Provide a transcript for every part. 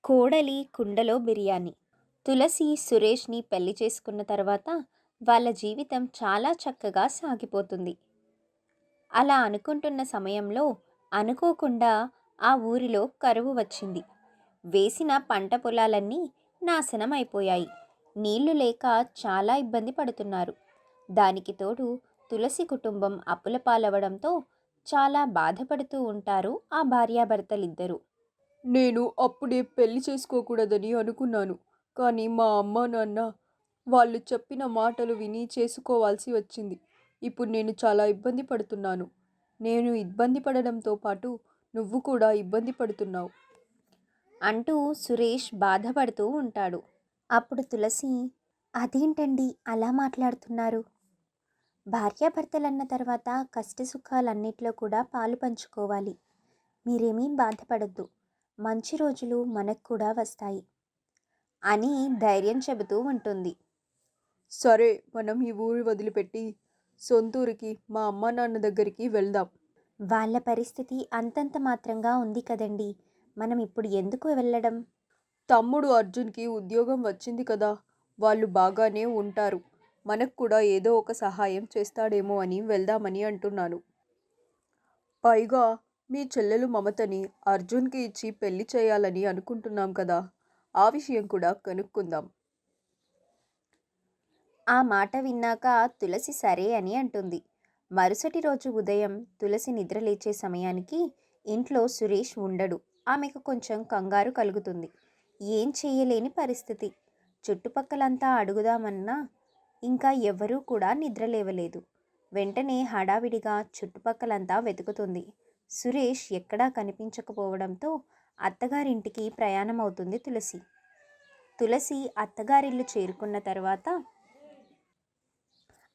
కోడలి కుండలో బిర్యానీ. తులసి సురేష్ని పెళ్లి చేసుకున్న తర్వాత వాళ్ళ జీవితం చాలా చక్కగా సాగిపోతుంది. అలా అనుకుంటున్న సమయంలో అనుకోకుండా ఆ ఊరిలో కరువు వచ్చింది. వేసిన పంట పొలాలన్నీ నాశనం అయిపోయాయి. నీళ్లు లేక చాలా ఇబ్బంది పడుతున్నారు. దానికి తోడు తులసి కుటుంబం అప్పుల పాలవడంతో చాలా బాధపడుతూ ఉంటారు ఆ భార్యాభర్తలిద్దరూ. నేను అప్పుడే పెళ్లి చేసుకోకూడదని అనుకున్నాను. కానీ మా అమ్మా నాన్న వాళ్ళు చెప్పిన మాటలు విని చేసుకోవాల్సి వచ్చింది. ఇప్పుడు నేను చాలా ఇబ్బంది పడుతున్నాను. నేను ఇబ్బంది పడడంతో పాటు నువ్వు కూడా ఇబ్బంది పడుతున్నావు. అంటూ సురేష్ బాధపడుతూ ఉంటాడు. అప్పుడు తులసి, అదేంటండి అలా మాట్లాడుతున్నారు? భార్యాభర్తలన్న తర్వాత కష్టసుఖాలన్నిట్లో కూడా పాలు పంచుకోవాలి. మీరేమీ బాధపడద్దు. మంచి రోజులు మనకు కూడా వస్తాయి అని ధైర్యం చెబుతూ ఉంటుంది. సరే, మనం ఈ ఊరు వదిలిపెట్టి సొంతూరికి మా అమ్మా నాన్న దగ్గరికి వెళ్దాం. వాళ్ళ పరిస్థితి అంతంత మాత్రంగా ఉంది కదండి. మనం ఇప్పుడు ఎందుకు వెళ్ళడం? తమ్ముడు అర్జున్కి ఉద్యోగం వచ్చింది కదా, వాళ్ళు బాగానే ఉంటారు. మనకు కూడా ఏదో ఒక సహాయం చేస్తాడేమో అని వెళ్దామని అంటున్నాను. పైగా మీ చెల్లెలు మమతని అర్జున్కి ఇచ్చి పెళ్లి చేయాలని అనుకుంటున్నాం కదా, ఆ విషయం కూడా కనుక్కుందాం. ఆ మాట విన్నాక తులసి సరే అని అంటుంది. మరుసటి రోజు ఉదయం తులసి నిద్రలేచే సమయానికి ఇంట్లో సురేష్ ఉండడు. ఆమెకు కొంచెం కంగారు కలుగుతుంది. ఏం చెయ్యలేని పరిస్థితి. చుట్టుపక్కలంతా అడుగుదామన్నా ఇంకా ఎవ్వరూ కూడా నిద్రలేవలేదు. వెంటనే హడావిడిగా చుట్టుపక్కలంతా వెతుకుతుంది. సురేష్ ఎక్కడా కనిపించకపోవడంతో అత్తగారింటికి ప్రయాణమవుతుంది తులసి. తులసి అత్తగారిల్లు చేరుకున్న తర్వాత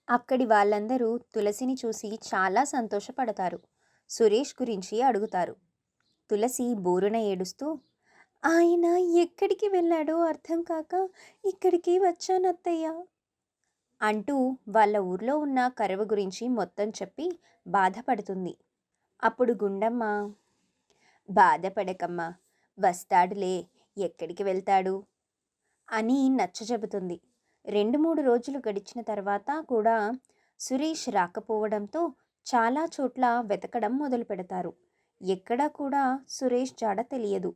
అక్కడి వాళ్ళందరూ తులసిని చూసి చాలా సంతోషపడతారు. సురేష్ గురించి అడుగుతారు. తులసి బోరున ఏడుస్తూ, ఆయన ఎక్కడికి వెళ్ళాడో అర్థం కాక ఇక్కడికి వచ్చానత్తయ్య అంటూ వాళ్ళ ఊర్లో ఉన్న కరువు గురించి మొత్తం చెప్పి బాధపడుతుంది. అప్పుడు గుండమ్మ, బాధపడకమ్మా, వస్తాడులే, ఎక్కడికి వెళ్తాడు అని నచ్చజెబుతుంది. 2-3 రోజులు గడిచిన తర్వాత కూడా సురేష్ రాకపోవడంతో చాలా చోట్ల వెతకడం మొదలు పెడతారు. ఎక్కడా కూడా సురేష్ జాడ తెలియదు.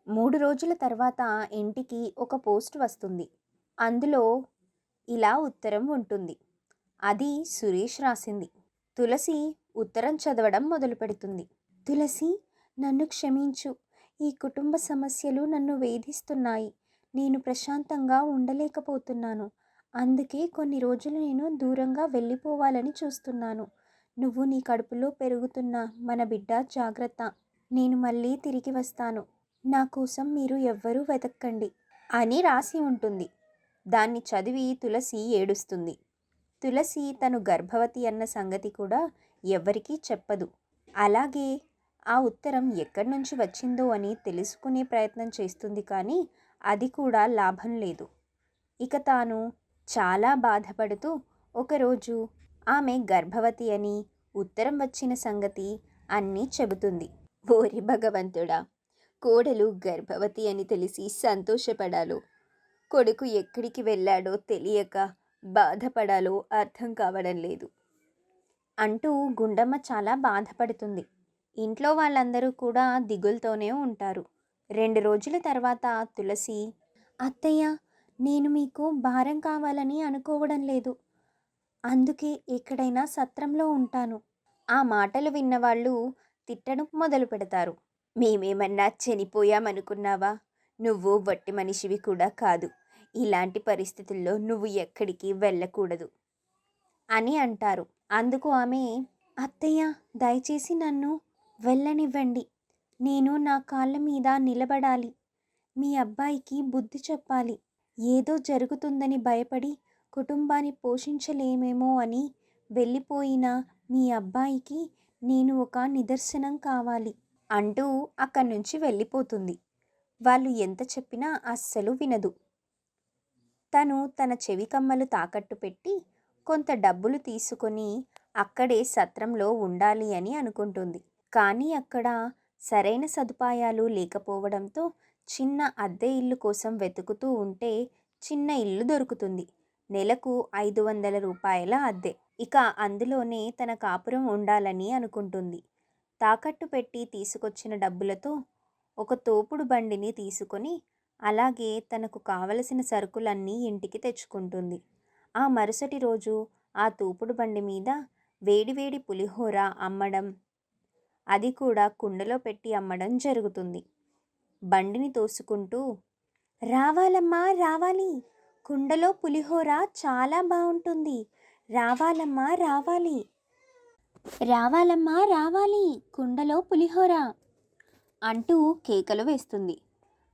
3 రోజుల తర్వాత ఇంటికి ఒక పోస్ట్ వస్తుంది. అందులో ఇలా ఉత్తరం ఉంటుంది. అది సురేష్ రాసింది. తులసి ఉత్తరం చదవడం మొదలు పెడుతుంది. తులసి, నన్ను క్షమించు. ఈ కుటుంబ సమస్యలు నన్ను వేధిస్తున్నాయి. నేను ప్రశాంతంగా ఉండలేకపోతున్నాను. అందుకే కొన్ని రోజులు నేను దూరంగా వెళ్ళిపోవాలని చూస్తున్నాను. నువ్వు నీ కడుపులో పెరుగుతున్న మన బిడ్డ జాగ్రత్త. నేను మళ్ళీ తిరిగి వస్తాను. నా కోసం మీరు ఎవ్వరూ వెతక్కండి అని రాసి ఉంటుంది. దాన్ని చదివి తులసి ఏడుస్తుంది. తులసి తను గర్భవతి అన్న సంగతి కూడా ఎవ్వరికీ చెప్పదు. అలాగే ఆ ఉత్తరం ఎక్కడి నుంచి వచ్చిందో అని తెలుసుకునే ప్రయత్నం చేస్తుంది. కానీ అది కూడా లాభం లేదు. ఇక తాను చాలా బాధపడుతూ ఒకరోజు ఆమె గర్భవతి అని, ఉత్తరం వచ్చిన సంగతి అన్నీ చెబుతుంది. ఓరి భగవంతుడా! కోడలు గర్భవతి అని తెలిసి సంతోషపడాలో, కొడుకు ఎక్కడికి వెళ్ళాడో తెలియక బాధపడాలో అర్థం కావడం లేదు అంటూ గుండమ్మ చాలా బాధపడుతుంది. ఇంట్లో వాళ్ళందరూ కూడా దిగులుతోనే ఉంటారు. 2 రోజుల తర్వాత తులసి, అత్తయ్య, నేను మీకు భారం కావాలని అనుకోవడం లేదు. అందుకే ఎక్కడైనా సత్రంలో ఉంటాను. ఆ మాటలు విన్నవాళ్ళు తిట్టడం మొదలు పెడతారు. మేమేమన్నా చనిపోయామనుకున్నావా? నువ్వు వట్టి మనిషివి కూడా కాదు. ఇలాంటి పరిస్థితుల్లో నువ్వు ఎక్కడికి వెళ్ళకూడదు అని అంటారు. అందుకు ఆమె, అత్తయ్య, దయచేసి నన్ను వెళ్ళనివ్వండి. నేను నా కాళ్ళ మీద నిలబడాలి. మీ అబ్బాయికి బుద్ధి చెప్పాలి. ఏదో జరుగుతుందని భయపడి కుటుంబాన్ని పోషించలేమేమో అని వెళ్ళిపోయిన మీ అబ్బాయికి నేను ఒక నిదర్శనం కావాలి అంటూ అక్కడి నుంచి వెళ్ళిపోతుంది. వాళ్ళు ఎంత చెప్పినా అస్సలు వినదు. తను తన చెవి కమ్మలు తాకట్టు పెట్టి కొంత డబ్బులు తీసుకొని అక్కడే సత్రంలో ఉండాలి అని అనుకుంటుంది. కానీ అక్కడ సరైన సదుపాయాలు లేకపోవడంతో చిన్న అద్దె ఇల్లు కోసం వెతుకుతూ ఉంటే చిన్న ఇల్లు దొరుకుతుంది. నెలకు 500 రూపాయల అద్దె. ఇక అందులోనే తన కాపురం ఉండాలని అనుకుంటుంది. తాకట్టు పెట్టి తీసుకొచ్చిన డబ్బులతో ఒక తోపుడు బండిని తీసుకొని అలాగే తనకు కావలసిన సరుకులన్నీ ఇంటికి తెచ్చుకుంటుంది. ఆ మరుసటి రోజు ఆ తోపుడు బండి మీద వేడివేడి పులిహోర అమ్మడం, అది కూడా కుండలో పెట్టి అమ్మడం జరుగుతుంది. బండిని తోసుకుంటూ, రావాలమ్మా రావాలి, కుండలో పులిహోర చాలా బాగుంటుంది, రావాలమ్మా రావాలి, రావాలమ్మా రావాలి, కుండలో పులిహోర అంటూ కేకలు వేస్తుంది.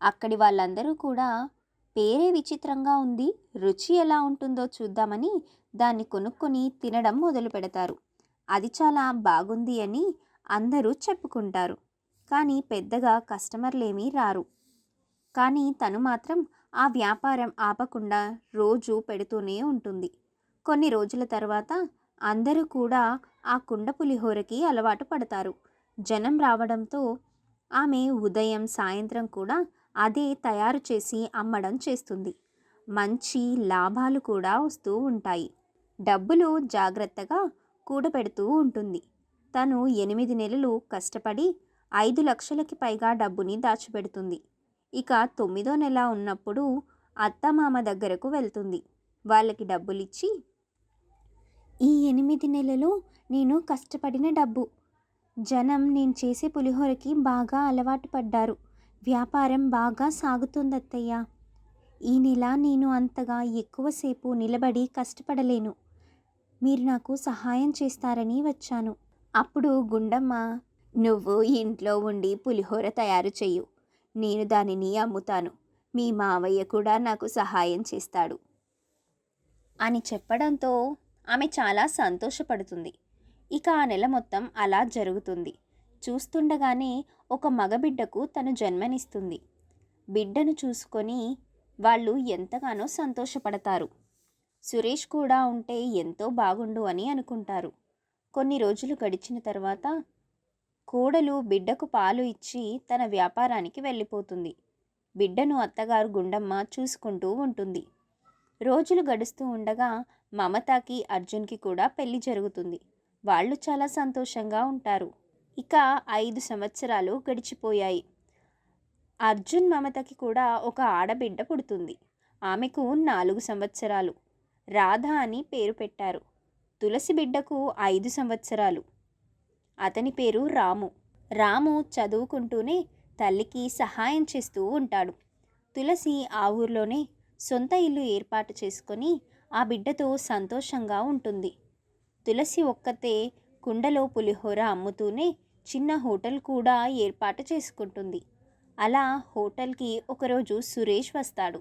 అక్కడి వాళ్ళందరూ కూడా పేరే విచిత్రంగా ఉంది, రుచి ఎలా ఉంటుందో చూద్దామని దాన్ని కొనుక్కొని తినడం మొదలు పెడతారు. అది చాలా బాగుంది అని అందరూ చెప్పుకుంటారు. కానీ పెద్దగా కస్టమర్లేమీ రారు. కానీ తను మాత్రం ఆ వ్యాపారం ఆపకుండా రోజు పెడుతూనే ఉంటుంది. కొన్ని రోజుల తర్వాత అందరూ కూడా ఆ కుండ పులిహోరకి అలవాటు పడతారు. జనం రావడంతో ఆమె ఉదయం సాయంత్రం కూడా అదే తయారు చేసి అమ్మడం చేస్తుంది. మంచి లాభాలు కూడా వస్తూ ఉంటాయి. డబ్బులు జాగ్రత్తగా కూడబెడుతూ ఉంటుంది. తను 8 నెలలు కష్టపడి 5 లక్షలకి పైగా డబ్బుని దాచిపెడుతుంది. ఇక 9వ నెల ఉన్నప్పుడు అత్తమామ దగ్గరకు వెళ్తుంది. వాళ్ళకి డబ్బులిచ్చి, ఈ 8 నెలలు నేను కష్టపడిన డబ్బు. జనం నేను చేసే పులిహోరకి బాగా అలవాటు పడ్డారు. వ్యాపారం బాగా సాగుతుందత్తయ్య. ఈ నెల నేను అంతగా ఎక్కువసేపు నిలబడి కష్టపడలేను. మీరు నాకు సహాయం చేస్తారని వచ్చాను. అప్పుడు గుండమ్మ, నువ్వు ఇంట్లో ఉండి పులిహోర తయారు చెయ్యు, నేను దానిని అమ్ముతాను. మీ మావయ్య కూడా నాకు సహాయం చేస్తాడు అని చెప్పడంతో ఆమె చాలా సంతోషపడుతుంది. ఇక ఆ నెల మొత్తం అలా జరుగుతుంది. చూస్తుండగానే ఒక మగబిడ్డకు తను జన్మనిస్తుంది. బిడ్డను చూసుకొని వాళ్ళు ఎంతగానో సంతోషపడతారు. సురేష్ కూడా ఉంటే ఎంతో బాగుండు అని అనుకుంటారు. కొన్ని రోజులు గడిచిన తర్వాత కోడలు బిడ్డకు పాలు ఇచ్చి తన వ్యాపారానికి వెళ్ళిపోతుంది. బిడ్డను అత్తగారు గుండమ్మ చూసుకుంటూ ఉంటుంది. రోజులు గడుస్తూ ఉండగా మమతకి అర్జున్కి కూడా పెళ్లి జరుగుతుంది. వాళ్ళు చాలా సంతోషంగా ఉంటారు. ఇక 5 సంవత్సరాలు గడిచిపోయాయి. అర్జున్ మమతకి కూడా ఒక ఆడబిడ్డ పుడుతుంది. ఆమెకు 4 సంవత్సరాలు. రాధ అని పేరు పెట్టారు. తులసి బిడ్డకు 5 సంవత్సరాలు. అతని పేరు రాము. రాము చదువుకుంటూనే తల్లికి సహాయం చేస్తూ ఉంటాడు. తులసి ఆ ఊర్లోనే సొంత ఇల్లు ఏర్పాటు చేసుకొని ఆ బిడ్డతో సంతోషంగా ఉంటుంది. తులసి ఒక్కతే కుండలో పులిహోర అమ్ముతూనే చిన్న హోటల్ కూడా ఏర్పాటు చేసుకుంటుంది. అలా హోటల్కి ఒకరోజు సురేష్ వస్తాడు.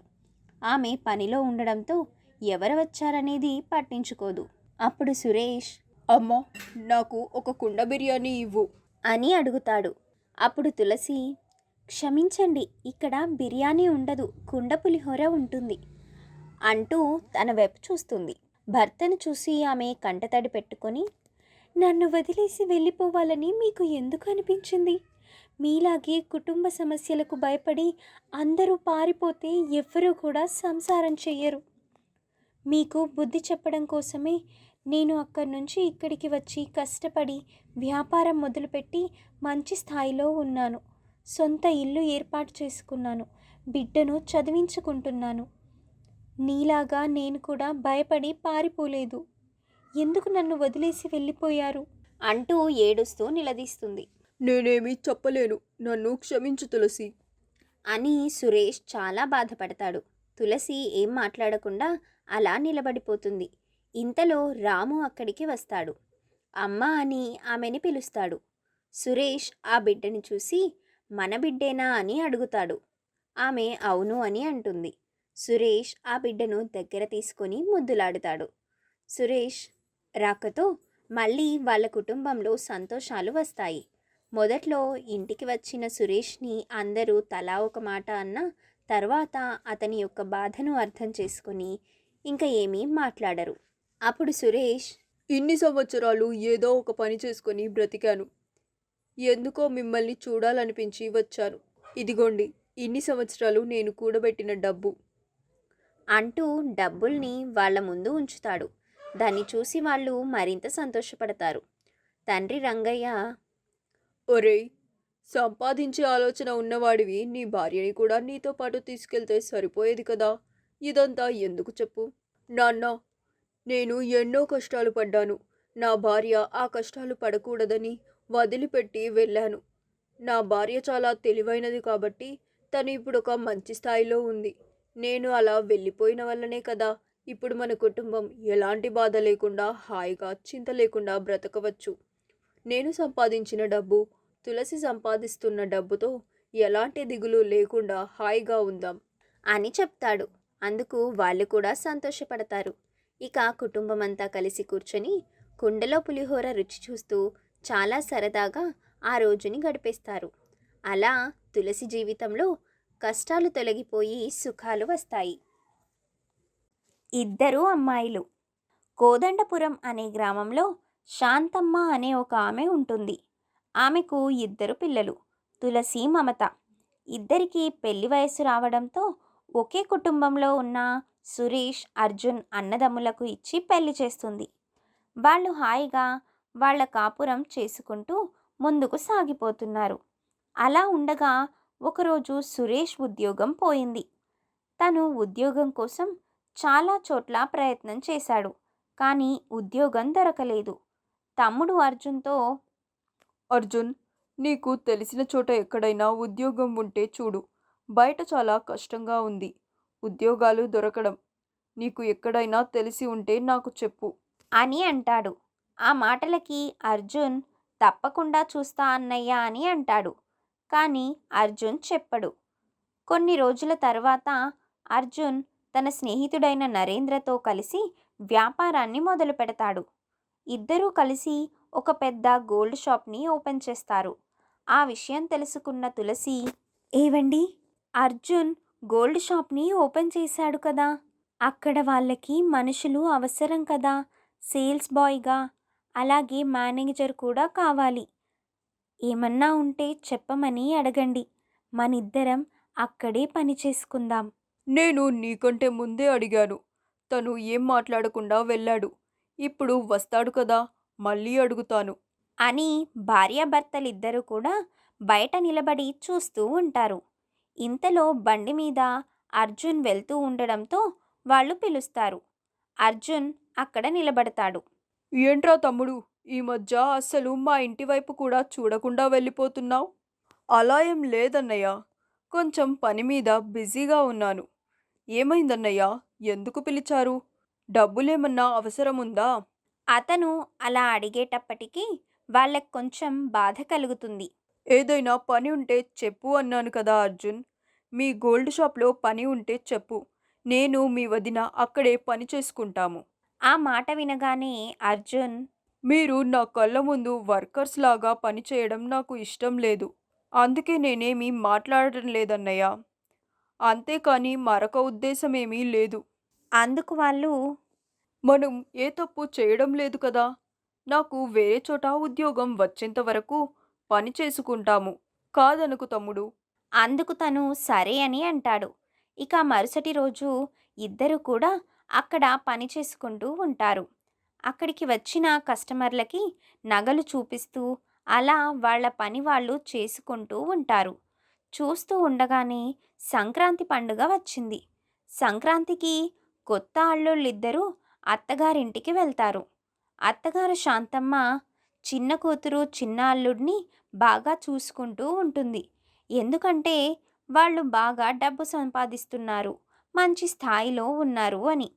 ఆమె పనిలో ఉండడంతో ఎవరు వచ్చారనేది పట్టించుకోదు. అప్పుడు సురేష్, అమ్మా, నాకు ఒక కుండ బిర్యానీ ఇవ్వు అని అడుగుతాడు. అప్పుడు తులసి, క్షమించండి, ఇక్కడ బిర్యానీ ఉండదు, కుండ పులిహోర ఉంటుంది అంటూ తన వైపు చూస్తుంది. భర్తను చూసి ఆమె కంటతడి పెట్టుకొని, నన్ను వదిలేసి వెళ్ళిపోవాలని మీకు ఎందుకు అనిపించింది? మీలాగే కుటుంబ సమస్యలకు భయపడి అందరూ పారిపోతే ఎవ్వరూ కూడా సంసారం చెయ్యరు. మీకు బుద్ధి చెప్పడం కోసమే నేను అక్కడి నుంచి ఇక్కడికి వచ్చి కష్టపడి వ్యాపారం మొదలుపెట్టి మంచి స్థాయిలో ఉన్నాను. సొంత ఇల్లు ఏర్పాటు చేసుకున్నాను. బిడ్డను చదివించుకుంటున్నాను. నీలాగా నేను కూడా భయపడి పారిపోలేదు. ఎందుకు నన్ను వదిలేసి వెళ్ళిపోయారు అంటూ ఏడుస్తూ నిలదీస్తుంది. నేనేమీ చెప్పలేను, నన్ను క్షమించు తులసి అని సురేష్ చాలా బాధపడతాడు. తులసి ఏం మాట్లాడకుండా అలా నిలబడిపోతుంది. ఇంతలో రాము అక్కడికి వస్తాడు. అమ్మ అని ఆమెని పిలుస్తాడు. సురేష్ ఆ బిడ్డని చూసి, మన బిడ్డేనా అని అడుగుతాడు. ఆమె అవును అని అంటుంది. సురేష్ ఆ బిడ్డను దగ్గర తీసుకొని ముద్దులాడుతాడు. సురేష్ రాకతో మళ్ళీ వాళ్ళ కుటుంబంలో సంతోషాలు వస్తాయి. మొదట్లో ఇంటికి వచ్చిన సురేష్ని అందరూ తలా ఒక మాట అన్నా తర్వాత అతని యొక్క బాధను అర్థం చేసుకొని ఇంకా ఏమీ మాట్లాడరు. అప్పుడు సురేష్, ఇన్ని సంవత్సరాలు ఏదో ఒక పని చేసుకొని బ్రతికాను. ఎందుకో మిమ్మల్ని చూడాలనిపించి వచ్చాను. ఇదిగోండి, ఇన్ని సంవత్సరాలు నేను కూడబెట్టిన డబ్బు. అంటూ డబ్బుల్ని వాళ్ళ ముందు ఉంచుతాడు. దాన్ని చూసి వాళ్ళు మరింత సంతోషపడతారు. తండ్రి రంగయ్య, ఒరేయ్, సంపాదించే ఆలోచన ఉన్నవాడివి నీ భార్యని కూడా నీతో పాటు తీసుకెళ్తే సరిపోయేది కదా. ఇదంతా ఎందుకు చెప్పు. నాన్న, నేను ఎన్నో కష్టాలు పడ్డాను. నా భార్య ఆ కష్టాలు పడకూడదని వదిలిపెట్టి వెళ్ళాను. నా భార్య చాలా తెలివైనది కాబట్టి తను ఇప్పుడు ఒక మంచి స్థాయిలో ఉంది. నేను అలా వెళ్ళిపోయిన వల్లనే కదా ఇప్పుడు మన కుటుంబం ఎలాంటి బాధ లేకుండా హాయిగా చింత లేకుండా బ్రతకవచ్చు. నేను సంపాదించిన డబ్బు, తులసి సంపాదిస్తున్న డబ్బుతో ఎలాంటి దిగులు లేకుండా హాయిగా ఉందాం అని చెప్తాడు. అందుకు వాళ్ళు కూడా సంతోషపడతారు. ఇక కుటుంబమంతా కలిసి కూర్చొని కుండలో పులిహోర రుచి చూస్తూ చాలా సరదాగా ఆ రోజుని గడిపేస్తారు. అలా తులసి జీవితంలో కష్టాలు తొలగిపోయి సుఖాలు వస్తాయి. ఇద్దరు అమ్మాయిలు. కోదండపురం అనే గ్రామంలో శాంతమ్మ అనే ఒక ఆమె ఉంటుంది. ఆమెకు ఇద్దరు పిల్లలు, తులసి, మమత. ఇద్దరికీ పెళ్లి వయసు రావడంతో ఒకే కుటుంబంలో ఉన్న సురేష్, అర్జున్ అన్నదమ్ములకు ఇచ్చి పెళ్లి చేస్తుంది. వాళ్ళు హాయిగా వాళ్ళ కాపురం చేసుకుంటూ ముందుకు సాగిపోతున్నారు. అలా ఉండగా ఒకరోజు సురేష్ ఉద్యోగం పోయింది. తను ఉద్యోగం కోసం చాలా చోట్ల ప్రయత్నం చేశాడు. కానీ ఉద్యోగం దొరకలేదు. తమ్ముడు అర్జున్తో, అర్జున్, నీకు తెలిసిన చోట ఎక్కడైనా ఉద్యోగం ఉంటే చూడు. బయట చాలా కష్టంగా ఉంది ఉద్యోగాలు దొరకడం. నీకు ఎక్కడైనా తెలిసి ఉంటే నాకు చెప్పు అని అంటాడు. ఆ మాటలకి అర్జున్ తప్పకుండా చూస్తా అన్నయ్య అని అంటాడు. కానీ అర్జున్ చెప్పడు. కొన్ని రోజుల తర్వాత అర్జున్ తన స్నేహితుడైన నరేంద్రతో కలిసి వ్యాపారాన్ని మొదలు పెడతాడు. ఇద్దరూ కలిసి ఒక పెద్ద గోల్డ్ షాప్ని ఓపెన్ చేస్తారు. ఆ విషయం తెలుసుకున్న తులసి, ఏవండి, అర్జున్ గోల్డ్ షాప్ని ఓపెన్ చేశాడు కదా, అక్కడ వాళ్ళకి మనుషులు అవసరం కదా, సేల్స్ బాయ్గా, అలాగే మేనేజర్ కూడా కావాలి. ఏమన్నా ఉంటే చెప్పమని అడగండి. మనిద్దరం అక్కడే పని చేసుకుందాం. నేను నీకంటే ముందే అడిగాను. తను ఏం మాట్లాడకుండా వెళ్ళాడు. ఇప్పుడు వస్తాడు కదా, మళ్ళీ అడుగుతాను అని భార్యాభర్తలిద్దరూ కూడా బయట నిలబడి చూస్తూ ఉంటారు. ఇంతలో బండి మీద అర్జున్ వెళ్తూ ఉండడంతో వాళ్ళు పిలుస్తారు. అర్జున్ అక్కడ నిలబడతాడు. ఏంట్రా తమ్ముడు, ఈ మధ్య అస్సలు మా ఇంటి వైపు కూడా చూడకుండా వెళ్ళిపోతున్నావు? అలా ఏం లేదన్నయ్య, కొంచెం పని మీద బిజీగా ఉన్నాను. ఏమైందన్నయ్య, ఎందుకు పిలిచారు? డబ్బులేమన్నా అవసరముందా? అతను అలా అడిగేటప్పటికీ వాళ్ళకి కొంచెం బాధ కలుగుతుంది. ఏదైనా పని ఉంటే చెప్పు అన్నాను కదా అర్జున్. మీ గోల్డ్ షాప్లో పని ఉంటే చెప్పు. నేను మీ వదిన అక్కడే పని చేసుకుంటాము. ఆ మాట వినగానే అర్జున్, మీరు నా కళ్ళ ముందు వర్కర్స్ లాగా పనిచేయడం నాకు ఇష్టం లేదు. అందుకే నేనేమీ మాట్లాడటం లేదన్నయ్య. అంతేకాని మరొక ఉద్దేశమేమీ లేదు. అందుకు వాళ్ళు, మనం ఏ తప్పు చేయడం లేదు కదా. నాకు వేరే చోట ఉద్యోగం వచ్చేంత వరకు పని చేసుకుంటాము. కాదనుకు తమ్ముడు. అందుకు తను సరే అని అంటాడు. ఇక మరుసటి రోజు ఇద్దరు కూడా అక్కడ పని చేసుకుంటూ ఉంటారు. అక్కడికి వచ్చిన కస్టమర్లకి నగలు చూపిస్తూ అలా వాళ్ళ పని వాళ్ళు చేసుకుంటూ ఉంటారు. చూస్తూ ఉండగానే సంక్రాంతి పండుగ వచ్చింది. సంక్రాంతికి కొత్త అల్లుళ్ళిద్దరూ అత్తగారింటికి వెళ్తారు. అత్తగారు శాంతమ్మ చిన్న కూతురు చిన్న అల్లుడిని బాగా చూసుకుంటూ ఉంటుంది. ఎందుకంటే వాళ్ళు బాగా డబ్బు సంపాదిస్తున్నారు, మంచి స్థాయిలో ఉన్నారు అని.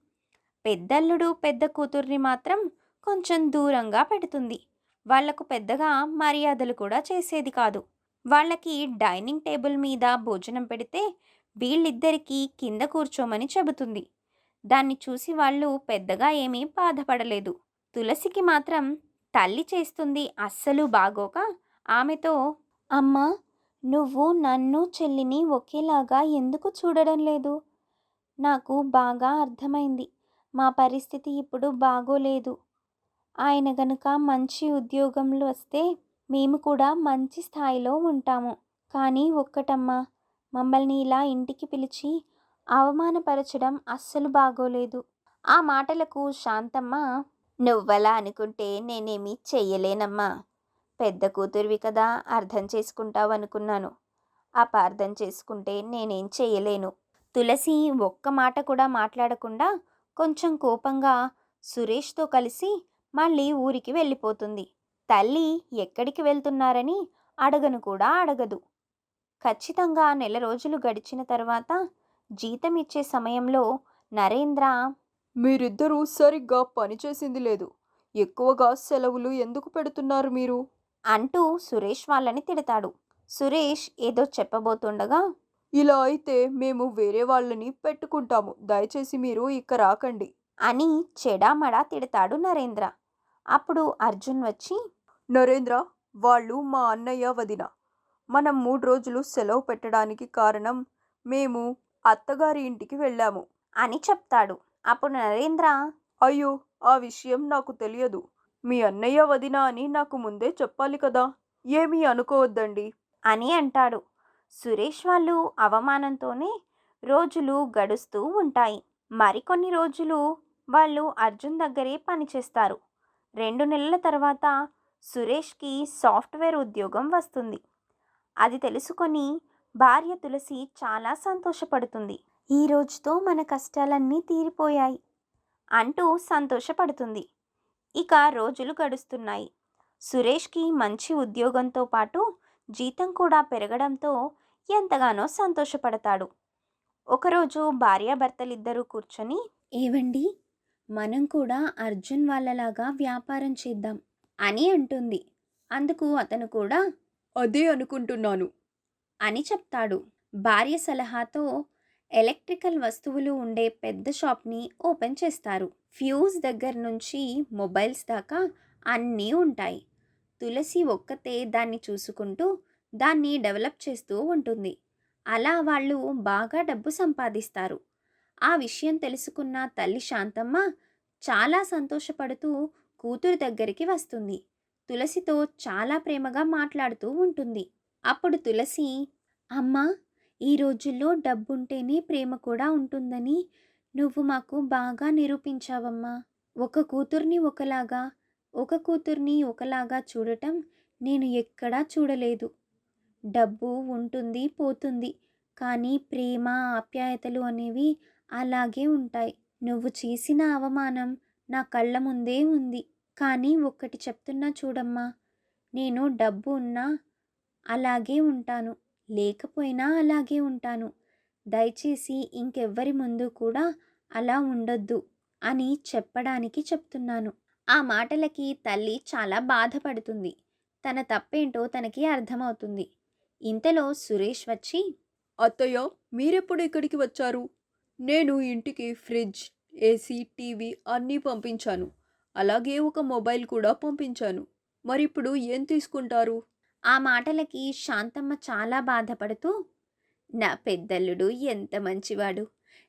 పెద్దల్లుడు పెద్ద కూతుర్ని మాత్రం కొంచెం దూరంగా పెడుతుంది. వాళ్లకు పెద్దగా మర్యాదలు కూడా చేసేది కాదు. వాళ్ళకి డైనింగ్ టేబుల్ మీద భోజనం పెడితే వీళ్ళిద్దరికీ కింద కూర్చోమని చెబుతుంది. దాన్ని చూసి వాళ్ళు పెద్దగా ఏమీ బాధపడలేదు. తులసికి మాత్రం తల్లి చేస్తుంది అస్సలు బాగోక ఆమెతో, అమ్మా, నువ్వు నన్ను చెల్లిని ఒకేలాగా ఎందుకు చూడడం లేదు? నాకు బాగా అర్థమైంది. మా పరిస్థితి ఇప్పుడు బాగోలేదు. ఆయన గనుక మంచి ఉద్యోగంలో వస్తే మేము కూడా మంచి స్థాయిలో ఉంటాము. కానీ ఒక్కటమ్మా, మమ్మల్ని ఇలా ఇంటికి పిలిచి అవమానపరచడం అస్సలు బాగోలేదు. ఆ మాటలకు శాంతమ్మ, నువ్వలా అనుకుంటే నేనేమీ చెయ్యలేనమ్మా. పెద్ద కూతురివి కదా, అర్థం చేసుకుంటావనుకున్నాను. అపార్థం చేసుకుంటే నేనేం చెయ్యలేను. తులసి ఒక్క మాట కూడా మాట్లాడకుండా కొంచెం కోపంగా సురేష్తో కలిసి మళ్ళీ ఊరికి వెళ్ళిపోతుంది. తల్లి ఎక్కడికి వెళ్తున్నారని అడగను కూడా అడగదు. ఖచ్చితంగా నెల రోజులు గడిచిన తర్వాత జీతం ఇచ్చే సమయంలో నరేంద్ర మీరిద్దరూ సరిగ్గా పనిచేసింది లేదు. ఎక్కువగా సెలవులు ఎందుకు పెడుతున్నారు మీరు? అంటూ సురేష్ వాళ్ళని తిడతాడు. సురేష్ ఏదో చెప్పబోతుండగా ఇలా అయితే మేము వేరే వాళ్ళని పెట్టుకుంటాము. దయచేసి మీరు ఇక రాకండి. అని చెడామడా తిడతాడు నరేంద్ర. అప్పుడు అర్జున్ వచ్చి, నరేంద్ర, వాళ్ళు మా అన్నయ్య వదిన. మనం 3 రోజులు సెలవు పెట్టడానికి కారణం మేము అత్తగారి ఇంటికి వెళ్ళాము అని చెప్తాడు. అప్పుడు నరేంద్ర, అయ్యో, ఆ విషయం నాకు తెలియదు. మీ అన్నయ్య వదిన అని నాకు ముందే చెప్పాలి కదా. ఏమీ అనుకోవద్దండి అని అంటాడు. సురేష్ వాళ్ళు అవమానంతోనే రోజులు గడుస్తూ ఉంటాయి. మరికొన్ని రోజులు వాళ్ళు అర్జున్ దగ్గరే పనిచేస్తారు. 2 నెలల తర్వాత సురేష్కి సాఫ్ట్వేర్ ఉద్యోగం వస్తుంది. అది తెలుసుకొని భార్య తులసి చాలా సంతోషపడుతుంది. ఈ రోజుతో మన కష్టాలన్నీ తీరిపోయాయి అంటూ సంతోషపడుతుంది. ఇక రోజులు గడుస్తున్నాయి. సురేష్కి మంచి ఉద్యోగంతో పాటు జీతం కూడా పెరగడంతో ఎంతగానో సంతోషపడతాడు. ఒకరోజు భార్యాభర్తలిద్దరూ కూర్చొని, ఏవండి, మనం కూడా అర్జున్ వాళ్ళలాగా వ్యాపారం చేద్దాం అని అంటుంది. అందుకు అతను కూడా అదే అనుకుంటున్నాను అని చెప్తాడు. భార్య సలహాతో ఎలక్ట్రికల్ వస్తువులు ఉండే పెద్ద షాప్ని ఓపెన్ చేస్తారు. ఫ్యూజ్ దగ్గర నుంచి మొబైల్స్ దాకా అన్నీ ఉంటాయి. తులసి ఒక్కతే దాన్ని చూసుకుంటూ దాన్ని డెవలప్ చేస్తూ ఉంటుంది. అలా వాళ్ళు బాగా డబ్బు సంపాదిస్తారు. ఆ విషయం తెలుసుకున్న తల్లి శాంతమ్మ చాలా సంతోషపడుతూ కూతురు దగ్గరికి వస్తుంది. తులసితో చాలా ప్రేమగా మాట్లాడుతూ ఉంటుంది. అప్పుడు తులసి, అమ్మా, ఈ రోజుల్లో డబ్బుంటేనే ప్రేమ కూడా ఉంటుందని నువ్వు మాకు బాగా నిరూపించావమ్మా. ఒక కూతుర్ని ఒకలాగా, ఒక కూతుర్ని ఒకలాగా చూడటం నేను ఎక్కడా చూడలేదు. డబ్బు ఉంటుంది, పోతుంది. కానీ ప్రేమ, ఆప్యాయతలు అనేవి అలాగే ఉంటాయి. నువ్వు చేసిన అవమానం నా కళ్ళ ముందే ఉంది. కానీ ఒక్కటి చెప్తున్నా చూడమ్మా, నేను డబ్బు ఉన్నా అలాగే ఉంటాను, లేకపోయినా అలాగే ఉంటాను. దయచేసి ఇంకెవ్వరి ముందు కూడా అలా ఉండొద్దు అని చెప్పడానికి చెప్తున్నాను. ఆ మాటలకి తల్లి చాలా బాధపడుతుంది. తన తప్పేంటో తనకి అర్థమవుతుంది. ఇంతలో సురేష్ వచ్చి, అత్తయ్య, మీరెప్పుడు ఇక్కడికి వచ్చారు? నేను ఇంటికి ఫ్రిడ్జ్, ఏసీ, టీవీ అన్నీ పంపించాను. అలాగే ఒక మొబైల్ కూడా పంపించాను. మరిప్పుడు ఏం తీసుకుంటారు? ఆ మాటలకి శాంతమ్మ చాలా బాధపడుతూ, నా పెద్దల్లుడు ఎంత మంచివాడు.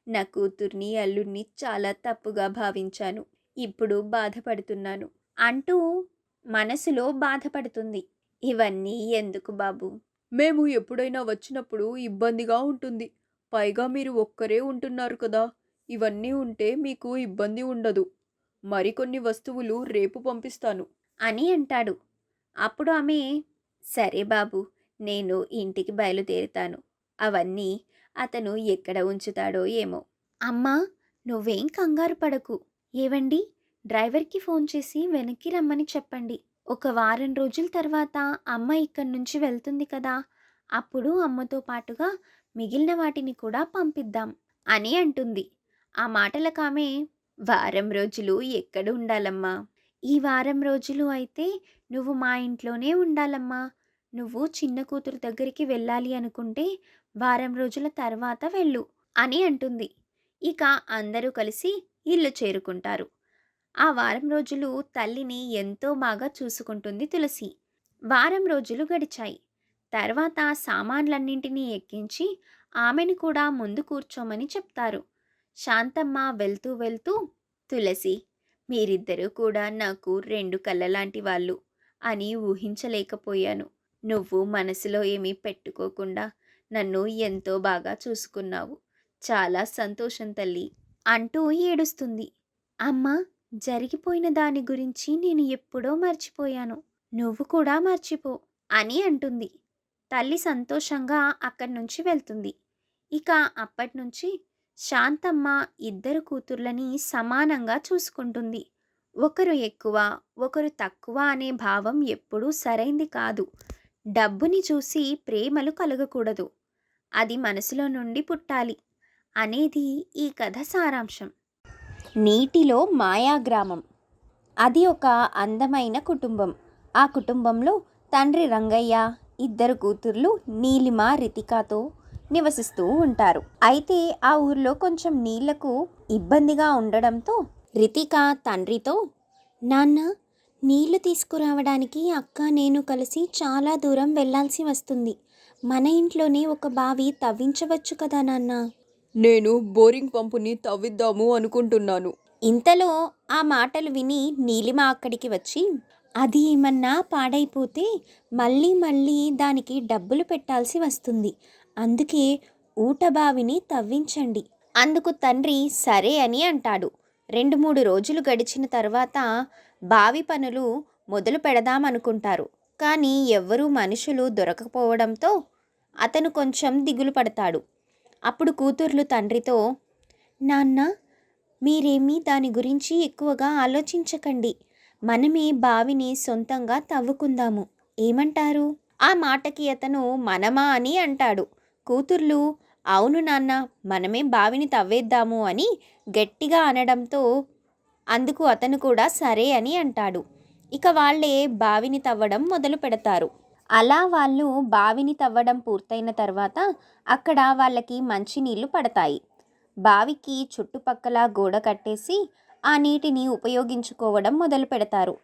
నా కూతుర్ని, అల్లుడిని చాలా తప్పుగా భావించాను. ఇప్పుడు బాధపడుతున్నాను అంటూ మనసులో బాధపడుతుంది. ఇవన్నీ ఎందుకు బాబు? మేము ఎప్పుడైనా వచ్చినప్పుడు ఇబ్బందిగా ఉంటుంది. పైగా మీరు ఒక్కరే ఉంటున్నారు కదా. ఇవన్నీ ఉంటే మీకు ఇబ్బంది ఉండదు. మరికొన్ని వస్తువులు రేపు పంపిస్తాను అని అంటాడు. అప్పుడు ఆమె, సరే బాబు, నేను ఇంటికి బయలుదేరుతాను. అవన్నీ అతను ఎక్కడ ఉంచుతాడో ఏమో. అమ్మా, నువ్వేం కంగారు పడకు. ఏవండి, డ్రైవర్కి ఫోన్ చేసి వెనక్కి రమ్మని చెప్పండి. ఒక వారం రోజుల తర్వాత అమ్మ ఇక్కడి నుంచి వెళ్తుంది కదా, అప్పుడు అమ్మతో పాటుగా మిగిలిన వాటిని కూడా పంపిద్దాం అని అంటుంది. ఆ మాటలకామె, వారం రోజులు ఎక్కడ ఉండాలమ్మా? ఈ వారం రోజులు అయితే నువ్వు మా ఇంట్లోనే ఉండాలమ్మా. నువ్వు చిన్న కూతురు దగ్గరికి వెళ్ళాలి అనుకుంటే వారం రోజుల తర్వాత వెళ్ళు అని అంటుంది. ఇక అందరూ కలిసి ఇల్లు చేరుకుంటారు. ఆ వారం రోజులు తల్లిని ఎంతో బాగా చూసుకుంటుంది తులసి. వారం రోజులు గడిచాయి. తర్వాత సామాన్లన్నింటినీ ఎక్కించి ఆమెను కూడా ముందు కూర్చోమని చెప్తారు. శాంతమ్మ వెళ్తూ వెళ్తూ, తులసి, మీరిద్దరూ కూడా నాకు 2 కళ్ళలాంటి వాళ్ళు. అని ఊహించలేకపోయాను. నువ్వు మనసులో ఏమీ పెట్టుకోకుండా నన్ను ఎంతో బాగా చూసుకున్నావు. చాలా సంతోషం తల్లి అంటూ ఏడుస్తుంది. అమ్మా, జరిగిపోయిన దాని గురించి నేను ఎప్పుడో మర్చిపోయాను. నువ్వు కూడా మర్చిపో అని అంటుంది. తల్లి సంతోషంగా అక్కడి నుంచి వెళ్తుంది. ఇక అప్పటినుంచి శాంతమ్మ ఇద్దరు కూతుర్లని సమానంగా చూసుకుంటుంది. ఒకరు ఎక్కువ, ఒకరు తక్కువ అనే భావం ఎప్పుడూ సరైంది కాదు. డబ్బుని చూసి ప్రేమలు కలగకూడదు. అది మనసులో నుండి పుట్టాలి అనేది ఈ కథ సారాంశం. నీటిలో మాయాగ్రామం. అది ఒక అందమైన కుటుంబం. ఆ కుటుంబంలో తండ్రి రంగయ్య, ఇద్దరు కూతుర్లు నీలిమ, రితికాతో నివసిస్తూ ఉంటారు. అయితే ఆ ఊర్లో కొంచెం నీళ్లకు ఇబ్బందిగా ఉండడంతో రితిక తండ్రితో, నాన్న, నీళ్లు తీసుకురావడానికి అక్క నేను కలిసి చాలా దూరం వెళ్ళాల్సి వస్తుంది. మన ఇంట్లోనే ఒక బావి తవ్వించవచ్చు కదా నాన్న. నేను బోరింగ్ పంపుని తవ్విద్దాము అనుకుంటున్నాను. ఇంతలో ఆ మాటలు విని నీలిమ అక్కడికి వచ్చి, అది ఏమన్నా పాడైపోతే మళ్ళీ మళ్ళీ దానికి డబ్బులు పెట్టాల్సి వస్తుంది. అందుకే ఊట బావిని తవ్వించండి. అందుకు తండ్రి సరే అని అంటాడు. 2-3 రోజులు గడిచిన తర్వాత బావి పనులు మొదలు పెడదామనుకుంటారు. కానీ ఎవ్వరూ మనుషులు దొరకపోవడంతో అతను కొంచెం దిగులు పడతాడు. అప్పుడు కూతుర్లు తండ్రితో, నాన్న, మీరేమీ దాని గురించి ఎక్కువగా ఆలోచించకండి. మనమే బావిని సొంతంగా తవ్వుకుందాము. ఏమంటారు? ఆ మాటకి అతను మనమా అని అంటాడు. కూతుర్లు, అవును నాన్న, మనమే బావిని తవ్వేద్దాము అని గట్టిగా అనడంతో అందుకు అతను కూడా సరే అని అంటాడు. ఇక వాళ్ళే బావిని తవ్వడం మొదలు పెడతారు. అలా వాళ్ళు బావిని తవ్వడం పూర్తయిన తర్వాత అక్కడ వాళ్ళకి మంచినీళ్ళు పడతాయి. బావికి చుట్టుపక్కల గోడ కట్టేసి ఆ నీటిని ఉపయోగించుకోవడం మొదలు పెడతారు.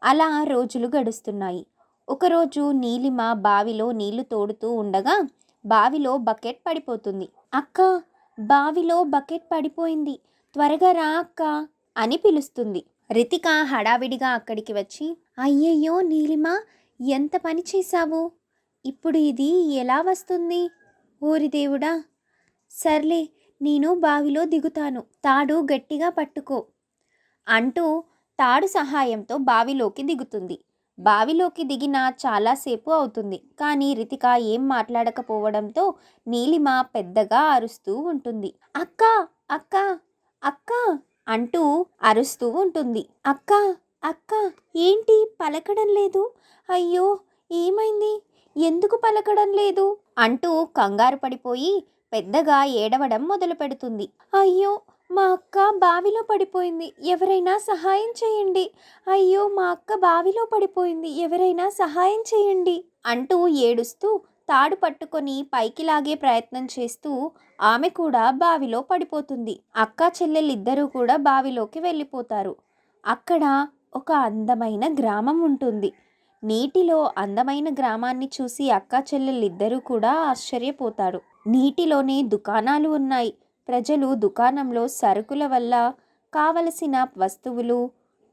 అలా రోజులు గడుస్తున్నాయి. ఒకరోజు నీలిమ బావిలో నీళ్లు తోడుతూ ఉండగా బావిలో బకెట్ పడిపోతుంది. అక్క, బావిలో బకెట్ పడిపోయింది, త్వరగా రా అక్క అని పిలుస్తుంది. రితిక హడావిడిగా అక్కడికి వచ్చి, అయ్యయ్యో నీలిమ, ఎంత పని చేశావు? ఇప్పుడు ఇది ఎలా వస్తుంది? ఓరి దేవుడా! సర్లే, నేను బావిలో దిగుతాను, తాడు గట్టిగా పట్టుకో అంటూ తాడు సహాయంతో బావిలోకి దిగుతుంది. బావిలోకి దిగిన చాలాసేపు అవుతుంది. కానీ రితిక ఏం మాట్లాడకపోవడంతో నీలిమ పెద్దగా అరుస్తూ ఉంటుంది. అక్క, అక్క, అక్క అంటూ అరుస్తూ ఉంటుంది. అక్క, అక్క, ఏంటి పలకడం లేదు? అయ్యో, ఏమైంది? ఎందుకు పలకడం లేదు అంటూ కంగారు పడిపోయి పెద్దగా ఏడవడం మొదలు పెడుతుంది. అయ్యో, మా అక్క బావిలో పడిపోయింది, ఎవరైనా సహాయం చేయండి. అయ్యో, మా అక్క బావిలో పడిపోయింది, ఎవరైనా సహాయం చేయండి అంటూ ఏడుస్తూ తాడు పట్టుకొని పైకి లాగే ప్రయత్నం చేస్తూ ఆమె కూడా బావిలో పడిపోతుంది. అక్క చెల్లెలిద్దరూ కూడా బావిలోకి వెళ్ళిపోతారు. అక్కడ ఒక అందమైన గ్రామం ఉంటుంది. నీటిలో అందమైన గ్రామాన్ని చూసి అక్క చెల్లెలిద్దరూ కూడా ఆశ్చర్యపోతారు. నీటిలోనే దుకాణాలు ఉన్నాయి. ప్రజలు దుకాణంలో సరుకుల వల్ల కావలసిన వస్తువులు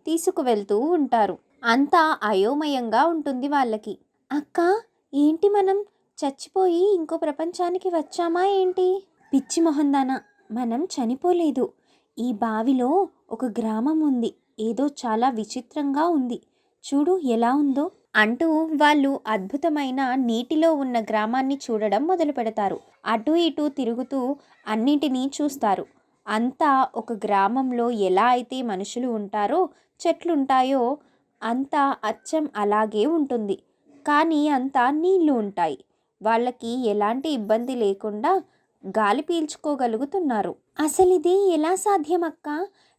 తీసుకువెళ్తూ ఉంటారు. అంతా అయోమయంగా ఉంటుంది వాళ్ళకి. అక్క, ఏంటి మనం చచ్చిపోయి ఇంకో ప్రపంచానికి వచ్చామా ఏంటి? పిచ్చి మొహందానా, మనం చనిపోలేదు. ఈ బావిలో ఒక గ్రామం ఉంది. ఏదో చాలా విచిత్రంగా ఉంది. చూడు ఎలా ఉందో అంటూ వాళ్ళు అద్భుతమైన నీటిలో ఉన్న గ్రామాన్ని చూడడం మొదలు పెడతారు. అటు ఇటు తిరుగుతూ అన్నింటినీ చూస్తారు. అంతా ఒక గ్రామంలో ఎలా అయితే మనుషులు ఉంటారో, చెట్లుంటాయో అంతా అచ్చం అలాగే ఉంటుంది. కానీ అంతా నీళ్లు ఉంటాయి. వాళ్ళకి ఎలాంటి ఇబ్బంది లేకుండా గాలి పీల్చుకోగలుగుతున్నారు. అసలిది ఎలా సాధ్యమక్క?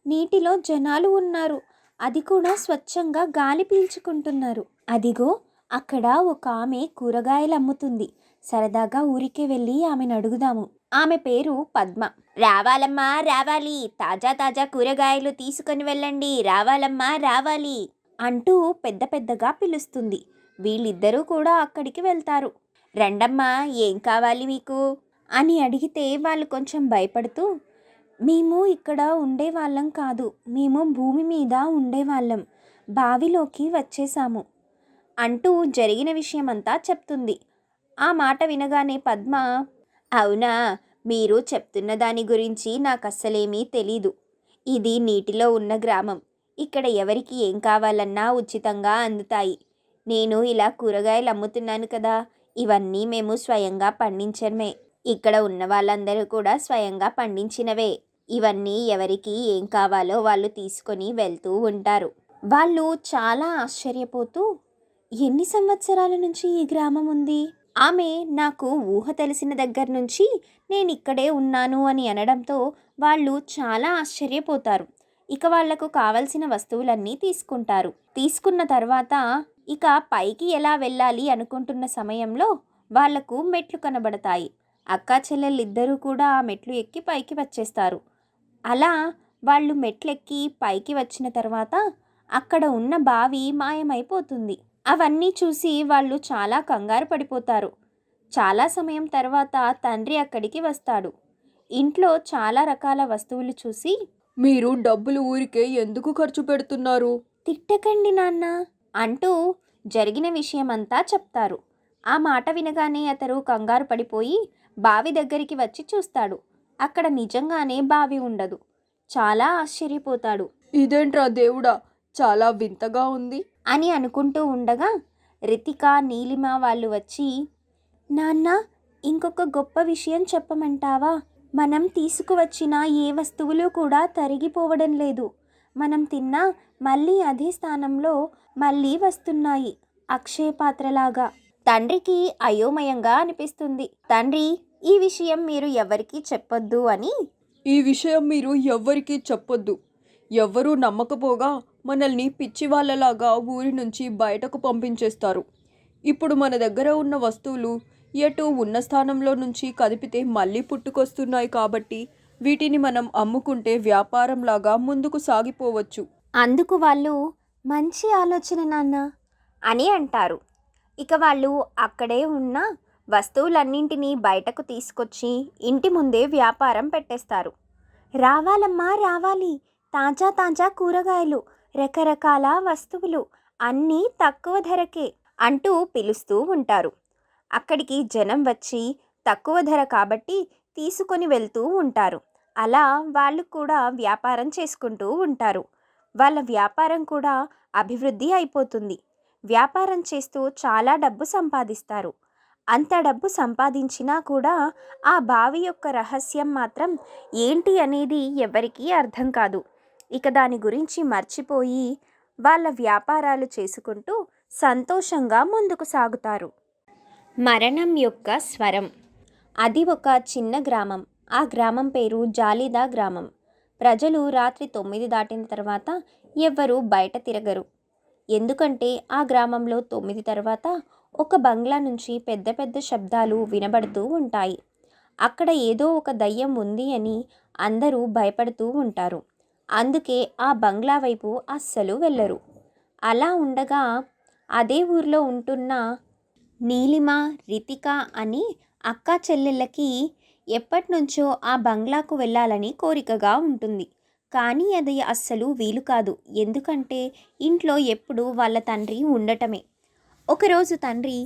నీటిలో జనాలు ఉన్నారు, అది కూడా స్వచ్ఛంగా గాలి పీల్చుకుంటున్నారు. అదిగో అక్కడ ఒక ఆమె కూరగాయలు అమ్ముతుంది. సరదాగా ఊరికే వెళ్ళి ఆమెను అడుగుదాము. ఆమె పేరు పద్మ. రావాలమ్మా రావాలి, తాజా తాజా కూరగాయలు తీసుకొని వెళ్ళండి, రావాలమ్మా రావాలి అంటూ పెద్ద పెద్దగా పిలుస్తుంది. వీళ్ళిద్దరూ కూడా అక్కడికి వెళ్తారు. రండమ్మా, ఏం కావాలి మీకు అని అడిగితే వాళ్ళు కొంచెం భయపడుతూ, మేము ఇక్కడ ఉండేవాళ్ళం కాదు, మేము భూమి మీద ఉండేవాళ్ళం, బావిలోకి వచ్చేసాము అంటూ జరిగిన విషయమంతా చెప్తుంది. ఆ మాట వినగానే పద్మ, అవునా, మీరు చెప్తున్న దాని గురించి నాకస్సలేమీ తెలీదు. ఇది నీటిలో ఉన్న గ్రామం. ఇక్కడ ఎవరికి ఏం కావాలన్నా ఉచితంగా అందుతాయి. నేను ఇలా కూరగాయలు అమ్ముతున్నాను కదా, ఇవన్నీ మేము స్వయంగా పండించడమే. ఇక్కడ ఉన్న వాళ్ళందరూ కూడా స్వయంగా పండించినవే. ఇవన్నీ ఎవరికి ఏం కావాలో వాళ్ళు తీసుకొని వెళ్తూ ఉంటారు. వాళ్ళు చాలా ఆశ్చర్యపోతూ, ఎన్ని సంవత్సరాల నుంచి ఈ గ్రామం ఉంది? ఆమె నాకు ఊహ తెలిసిన దగ్గర నుంచి నేను ఇక్కడే ఉన్నాను అని అనడంతో వాళ్ళు చాలా ఆశ్చర్యపోతారు. ఇక వాళ్లకు కావలసిన వస్తువులన్నీ తీసుకుంటారు. తీసుకున్న తర్వాత ఇక పైకి ఎలా వెళ్ళాలి అనుకుంటున్న సమయంలో వాళ్లకు మెట్లు కనబడతాయి. అక్కా చెల్లెళ్ళిద్దరూ కూడా ఆ మెట్లు ఎక్కి పైకి వచ్చేస్తారు. అలా వాళ్ళు మెట్లెక్కి పైకి వచ్చిన తర్వాత అక్కడ ఉన్న బావి మాయమైపోతుంది. అవన్నీ చూసి వాళ్ళు చాలా కంగారు పడిపోతారు. చాలా సమయం తర్వాత తండ్రి అక్కడికి వస్తాడు. ఇంట్లో చాలా రకాల వస్తువులు చూసి, మీరు డబ్బులు ఊరికే ఎందుకు ఖర్చు పెడుతున్నారు? తిట్టకండి నాన్న అంటూ జరిగిన విషయమంతా చెప్తారు. ఆ మాట వినగానే అతను కంగారు పడిపోయి బావి దగ్గరికి వచ్చి చూస్తాడు. అక్కడ నిజంగానే బావి ఉండదు. చాలా ఆశ్చర్యపోతాడు. ఇదేంట్రా దేవుడా, చాలా వింతగా ఉంది అని అనుకుంటూ ఉండగా రితిక, నీలిమ వాళ్ళు వచ్చి, నాన్న, ఇంకొక గొప్ప విషయం చెప్పమంటావా? మనం తీసుకువచ్చిన ఏ వస్తువులు కూడా తరిగిపోవడం లేదు. మనం తిన్నా మళ్ళీ అదే స్థానంలో మళ్ళీ వస్తున్నాయి, అక్షయ పాత్రలాగా. తండ్రికి అయోమయంగా అనిపిస్తుంది. తండ్రి, ఈ విషయం మీరు ఎవరికీ చెప్పొద్దు అని. ఈ విషయం మీరు ఎవ్వరికీ చెప్పొద్దు. ఎవ్వరూ నమ్మకపోగా మనల్ని పిచ్చి వాళ్ళలాగా ఊరి నుంచి బయటకు పంపించేస్తారు. ఇప్పుడు మన దగ్గర ఉన్న వస్తువులు ఎటు ఉన్న స్థానంలో నుంచి కదిపితే మళ్ళీ పుట్టుకొస్తున్నాయి కాబట్టి వీటిని మనం అమ్ముకుంటే వ్యాపారంలాగా ముందుకు సాగిపోవచ్చు. అందుకు వాళ్ళు, మంచి ఆలోచన నాన్న అని అంటారు. ఇక వాళ్ళు అక్కడే ఉన్న వస్తువులన్నింటినీ బయటకు తీసుకొచ్చి ఇంటి ముందే వ్యాపారం పెట్టేస్తారు. రావాలమ్మా రావాలి, తాజా తాజా కూరగాయలు, రకరకాల వస్తువులు, అన్నీ తక్కువ ధరకే అంటూ పిలుస్తూ ఉంటారు. అక్కడికి జనం వచ్చి తక్కువ ధర కాబట్టి తీసుకొని వెళ్తూ ఉంటారు. అలా వాళ్ళు కూడా వ్యాపారం చేసుకుంటూ ఉంటారు. వాళ్ళ వ్యాపారం కూడా అభివృద్ధి అయిపోతుంది. వ్యాపారం చేస్తూ చాలా డబ్బు సంపాదిస్తారు. అంత డబ్బు సంపాదించినా కూడా ఆ బావి యొక్క రహస్యం మాత్రం ఏంటి అనేది ఎవరికీ అర్థం కాదు. ఇక దాని గురించి మర్చిపోయి వాళ్ళ వ్యాపారాలు చేసుకుంటూ సంతోషంగా ముందుకు సాగుతారు. మరణం యొక్క స్వరం. అది ఒక చిన్న గ్రామం. ఆ గ్రామం పేరు జాలిదా గ్రామం. ప్రజలు రాత్రి 9 దాటిన తర్వాత ఎవ్వరూ బయట తిరగరు. ఎందుకంటే ఆ గ్రామంలో 9 తర్వాత ఒక బంగ్లా నుంచి పెద్ద పెద్ద శబ్దాలు వినబడుతూ ఉంటాయి. అక్కడ ఏదో ఒక దయ్యం ఉంది అని అందరూ భయపడుతూ ఉంటారు. అందుకే ఆ బంగ్లా వైపు అస్సలు వెళ్ళరు. అలా ఉండగా అదే ఊర్లో ఉంటున్న నీలిమ, రితిక అని అక్కా చెల్లెళ్ళకి ఎప్పటినుంచో ఆ బంగ్లాకు వెళ్ళాలని కోరికగా ఉంటుంది. కానీ అది అస్సలు వీలు కాదు. ఎందుకంటే ఇంట్లో ఎప్పుడూ వాళ్ళ తండ్రి ఉండటమే. ఒకరోజు తండ్రి,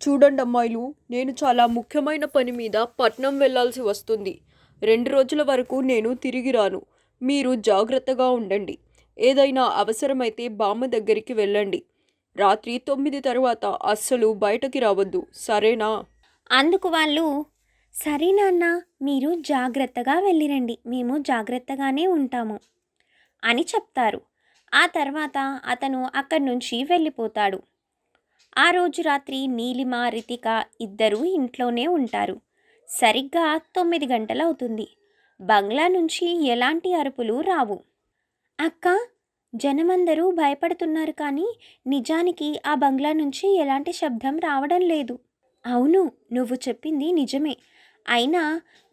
చూడండి అమ్మాయిలు, నేను చాలా ముఖ్యమైన పని మీద పట్నం వెళ్ళాల్సి వస్తుంది. 2 రోజుల వరకు నేను తిరిగి రాను. మీరు జాగ్రత్తగా ఉండండి. ఏదైనా అవసరమైతే బామ్మ దగ్గరికి వెళ్ళండి. రాత్రి 9 తర్వాత అస్సలు బయటకి రావద్దు, సరేనా? అందుకు వాళ్ళు, సరే నాన్న, మీరు జాగ్రత్తగా వెళ్ళిరండి, మేము జాగ్రత్తగానే ఉంటాము అని చెప్తారు. ఆ తర్వాత అతను అక్కడి నుంచి వెళ్ళిపోతాడు. ఆ రోజు రాత్రి నీలిమ, రితిక ఇద్దరూ ఇంట్లోనే ఉంటారు. సరిగ్గా 9 గంటలవుతుంది. బంగ్లా నుంచి ఎలాంటి అరుపులు రావు. అక్క, జనమందరూ భయపడుతున్నారు కానీ నిజానికి ఆ బంగ్లా నుంచి ఎలాంటి శబ్దం రావడం లేదు. అవును, నువ్వు చెప్పింది నిజమే. అయినా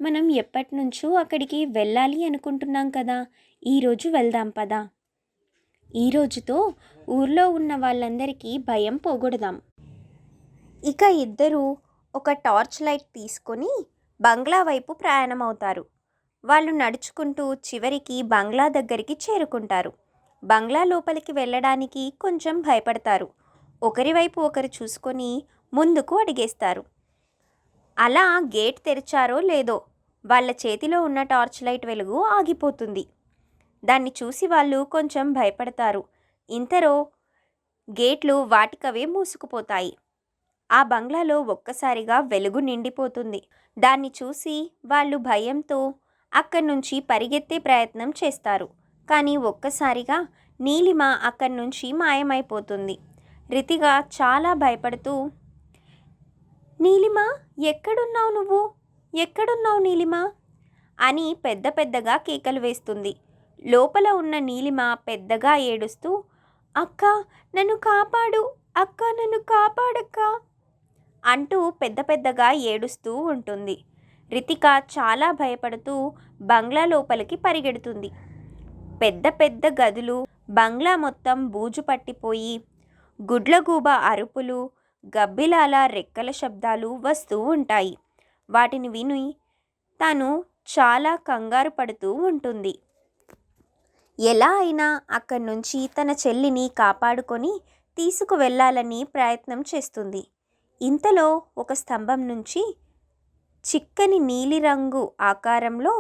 మనం ఎప్పటినుంచో అక్కడికి వెళ్ళాలి అనుకుంటున్నాం కదా, ఈరోజు వెళ్దాం పదా. ఈ రోజుతో ఊర్లో ఉన్న వాళ్ళందరికీ భయం పోగొడదాం. ఇక ఇద్దరూ ఒక టార్చ్ లైట్ తీసుకొని బంగ్లా వైపు ప్రయాణమవుతారు. వాళ్ళు నడుచుకుంటూ చివరికి బంగ్లా దగ్గరికి చేరుకుంటారు. బంగ్లా లోపలికి వెళ్ళడానికి కొంచెం భయపడతారు. ఒకరివైపు ఒకరు చూసుకొని ముందుకు అడిగేస్తారు. అలా గేట్ తెరిచారో లేదో వాళ్ళ చేతిలో ఉన్న టార్చ్ లైట్ వెలుగు ఆగిపోతుంది. దాన్ని చూసి వాళ్ళు కొంచెం భయపడతారు. ఇంతలో గేట్లు వాటికవే మూసుకుపోతాయి. ఆ బంగ్లాలో ఒక్కసారిగా వెలుగు నిండిపోతుంది. దాన్ని చూసి వాళ్ళు భయంతో అక్కడి నుంచి పరిగెత్తే ప్రయత్నం చేస్తారు. కానీ ఒక్కసారిగా నీలిమ అక్కడి నుంచి మాయమైపోతుంది. రితిక చాలా భయపడుతూ, నీలిమ, ఎక్కడున్నావు నువ్వు? ఎక్కడున్నావు నీలిమ అని పెద్ద పెద్దగా కేకలు వేస్తుంది. లోపల ఉన్న నీలిమ పెద్దగా ఏడుస్తూ, అక్క నన్ను కాపాడు, అక్క నన్ను కాపాడక్క అంటూ పెద్ద పెద్దగా ఏడుస్తూ ఉంటుంది. రితిక చాలా భయపడుతూ బంగ్లా లోపలికి పరిగెడుతుంది. పెద్ద పెద్ద గదులు, బంగ్లా మొత్తం బూజు పట్టిపోయి గుడ్లగూబ అరుపులు, గబ్బిలాల రెక్కల శబ్దాలు వస్తూ ఉంటాయి. వాటిని విని తను చాలా కంగారు పడుతూ ఉంటుంది. ఎలా అయినా అక్కడి నుంచి తన చెల్లిని కాపాడుకొని తీసుకువెళ్ళాలని ప్రయత్నం చేస్తుంది. ఇంతలో ఒక స్తంభం నుంచి చిక్కని నీలిరంగు ఆకారంలో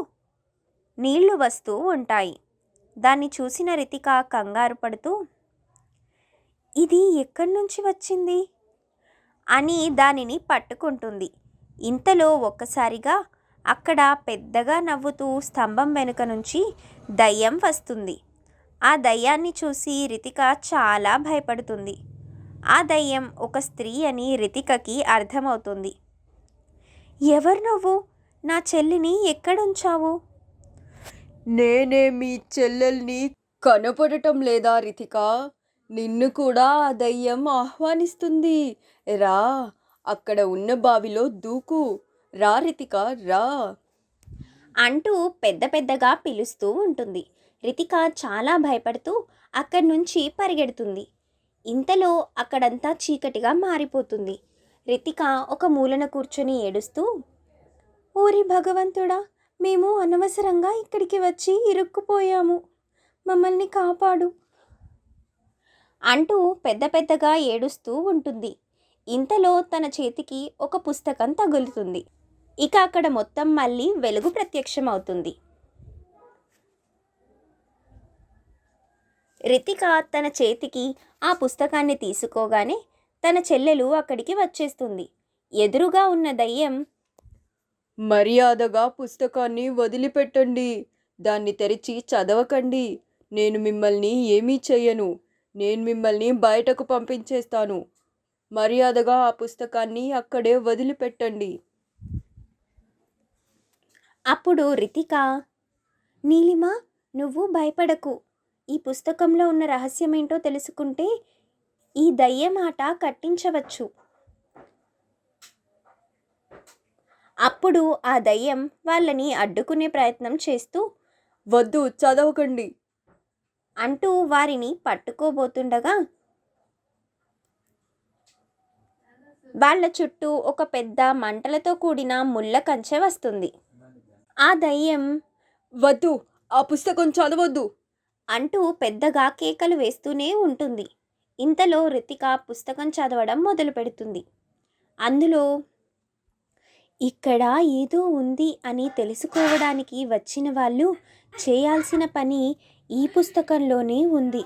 నీళ్లు వస్తూ ఉంటాయి. దాన్ని చూసిన రితిక కంగారు పడుతూ, ఇది ఎక్కడి నుంచి వచ్చింది అని దానిని పట్టుకుంటుంది. ఇంతలో ఒక్కసారిగా అక్కడ పెద్దగా నవ్వుతూ స్తంభం వెనుక నుంచి దయ్యం వస్తుంది. ఆ దయ్యాన్ని చూసి రితిక చాలా భయపడుతుంది. ఆ దయ్యం ఒక స్త్రీ అని రితికకి అర్థమవుతుంది. ఎవరు నువ్వు? నా చెల్లిని ఎక్కడుంచావు? నేనే మీ చెల్లెల్ని. కనపడటం లేదా రితిక? నిన్ను కూడా ఆ దయ్యం ఆహ్వానిస్తుంది. రా, అక్కడ ఉన్న బావిలో దూకు. రా రితిక, రా అంటూ పెద్ద పెద్దగా పిలుస్తూ ఉంటుంది. రితిక చాలా భయపడుతూ అక్కడి నుంచి పరిగెడుతుంది. ఇంతలో అక్కడంతా చీకటిగా మారిపోతుంది. రితిక ఒక మూలన కూర్చొని ఏడుస్తూ, ఓరి భగవంతుడా, మేము అనవసరంగా ఇక్కడికి వచ్చి ఇరుక్కుపోయాము, మమ్మల్ని కాపాడు అంటూ పెద్ద పెద్దగా ఏడుస్తూ ఉంటుంది. ఇంతలో తన చేతికి ఒక పుస్తకం తగులుతుంది. ఇక అక్కడ మొత్తం మళ్ళీ వెలుగు ప్రత్యక్షమవుతుంది. రితిక తన చేతికి ఆ పుస్తకాన్ని తీసుకోగానే తన చెల్లెలు అక్కడికి వచ్చేస్తుంది. ఎదురుగా ఉన్న దయ్యం, మర్యాదగా పుస్తకాన్ని వదిలిపెట్టండి. దాన్ని తెరిచి చదవకండి. నేను మిమ్మల్ని ఏమీ చెయ్యను. నేను మిమ్మల్ని బయటకు పంపించేస్తాను. మర్యాదగా ఆ పుస్తకాన్ని అక్కడే వదిలిపెట్టండి. అప్పుడు రితిక, నీలిమ, నువ్వు భయపడకు. ఈ పుస్తకంలో ఉన్న రహస్యమేంటో తెలుసుకుంటే ఈ దయ్యం ఆట కట్టించవచ్చు. అప్పుడు ఆ దయ్యం వాళ్ళని అడ్డుకునే ప్రయత్నం చేస్తూ, వద్దు, చదవకండి అంటూ వారిని పట్టుకోబోతుండగా వాళ్ళ చుట్టూ ఒక పెద్ద మంటలతో కూడిన ముళ్ళ కంచె వస్తుంది. ఆ దయ్యం, వద్దు, ఆ పుస్తకం చదవద్దు అంటూ పెద్దగా కేకలు వేస్తూనే ఉంటుంది. ఇంతలో రితిక పుస్తకం చదవడం మొదలు పెడుతుంది. అందులో ఇక్కడ ఏదో ఉంది అని తెలుసుకోవడానికి వచ్చిన వాళ్ళు చేయాల్సిన పని ఈ పుస్తకంలోనే ఉంది.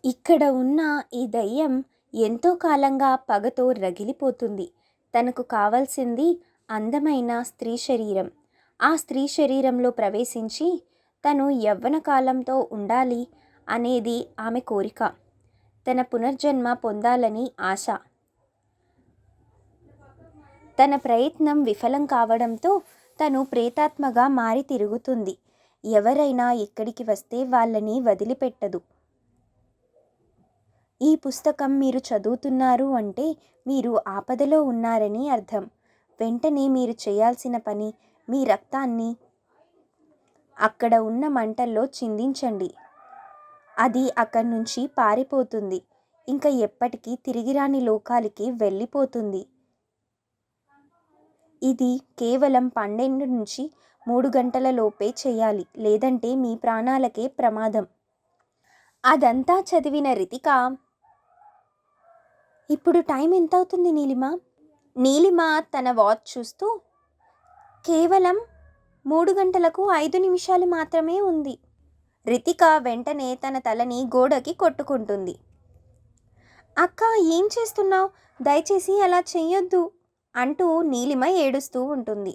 ఇక్కడ ఉన్న ఈ దయ్యం ఎంతో కాలంగా పగతో రగిలిపోతుంది. తనకు కావాల్సింది అందమైన స్త్రీ శరీరం. ఆ స్త్రీ శరీరంలో ప్రవేశించి తను యవ్వన కాలంతో ఉండాలి అనేది ఆమె కోరిక. తన పునర్జన్మ పొందాలని ఆశ. తన ప్రయత్నం విఫలం కావడంతో తను ప్రేతాత్మగా మారి తిరుగుతుంది. ఎవరైనా ఇక్కడికి వస్తే వాళ్ళని వదిలిపెట్టదు. ఈ పుస్తకం మీరు చదువుతున్నారు అంటే మీరు ఆపదలో ఉన్నారని అర్థం. వెంటనే మీరు చేయాల్సిన పని మీ రక్తాన్ని అక్కడ ఉన్న మంటల్లో చిందించండి. అది అక్కడి నుంచి పారిపోతుంది. ఇంకా ఎప్పటికీ తిరిగిరాని లోకాలకి వెళ్ళిపోతుంది. ఇది కేవలం 12 నుంచి 3 గంటల లోపే చేయాలి, లేదంటే మీ ప్రాణాలకే ప్రమాదం. అదంతా చదివిన రితిక ఇప్పుడు టైం ఎంత అవుతుంది నీలిమ? నీలిమ తన వాచ్ చూస్తూ కేవలం 3 గంటలకు 5 నిమిషాలు మాత్రమే ఉంది. రితిక వెంటనే తన తలని గోడకి కొట్టుకుంటుంది. అక్క ఏం చేస్తున్నావు? దయచేసి అలా చెయ్యొద్దు అంటూ నీలిమ ఏడుస్తూ ఉంటుంది.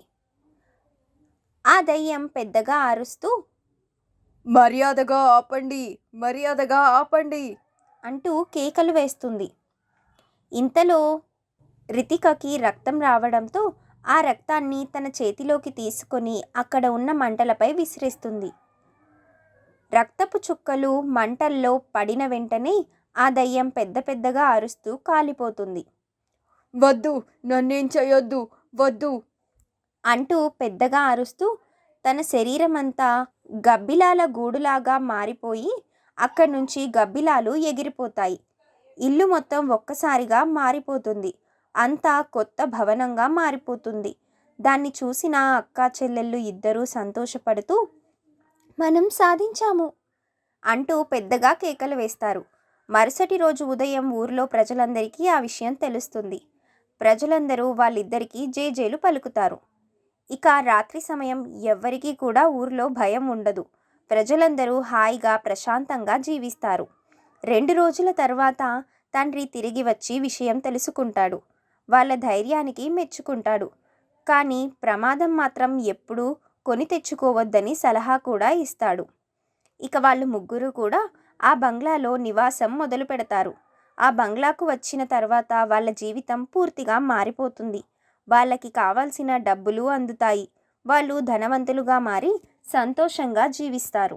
ఆ దయ్యం పెద్దగా అరుస్తూ మర్యాదగా ఆపండి, మర్యాదగా ఆపండి అంటూ కేకలు వేస్తుంది. ఇంతలో రితికకి రక్తం రావడంతో ఆ రక్తాన్ని తన చేతిలోకి తీసుకొని అక్కడ ఉన్న మంటలపై విసిరేస్తుంది. రక్తపు చుక్కలు మంటల్లో పడిన వెంటనే ఆ దయ్యం పెద్ద పెద్దగా అరుస్తూ కాలిపోతుంది. వద్దు, నన్నేం చేయొద్దు, వద్దు అంటూ పెద్దగా అరుస్తూ తన శరీరమంతా గబ్బిలాల గూడులాగా మారిపోయి అక్కడి నుంచి గబ్బిలాలు ఎగిరిపోతాయి. ఇల్లు మొత్తం ఒక్కసారిగా మారిపోతుంది. అంతా కొత్త భవనంగా మారిపోతుంది. దాన్ని చూసిన అక్కా చెల్లెళ్ళు ఇద్దరూ సంతోషపడుతూ మనం సాధించాము అంటూ పెద్దగా కేకలు వేస్తారు. మరుసటి రోజు ఉదయం ఊర్లో ప్రజలందరికీ ఆ విషయం తెలుస్తుంది. ప్రజలందరూ వాళ్ళిద్దరికీ జేజేలు పలుకుతారు. ఇక రాత్రి సమయం ఎవ్వరికీ కూడా ఊర్లో భయం ఉండదు. ప్రజలందరూ హాయిగా ప్రశాంతంగా జీవిస్తారు. 2 రోజుల తర్వాత తండ్రి తిరిగి వచ్చి విషయం తెలుసుకుంటాడు. వాళ్ళ ధైర్యానికి మెచ్చుకుంటాడు. కానీ ప్రమాదం మాత్రం ఎప్పుడూ కొని తెచ్చుకోవద్దని సలహా కూడా ఇస్తాడు. ఇక వాళ్ళు ముగ్గురు కూడా ఆ బంగ్లాలో నివాసం మొదలు పెడతారు. ఆ బంగ్లాకు వచ్చిన తర్వాత వాళ్ళ జీవితం పూర్తిగా మారిపోతుంది. వాళ్ళకి కావాల్సిన డబ్బులు అందుతాయి. వాళ్ళు ధనవంతులుగా మారి సంతోషంగా జీవిస్తారు.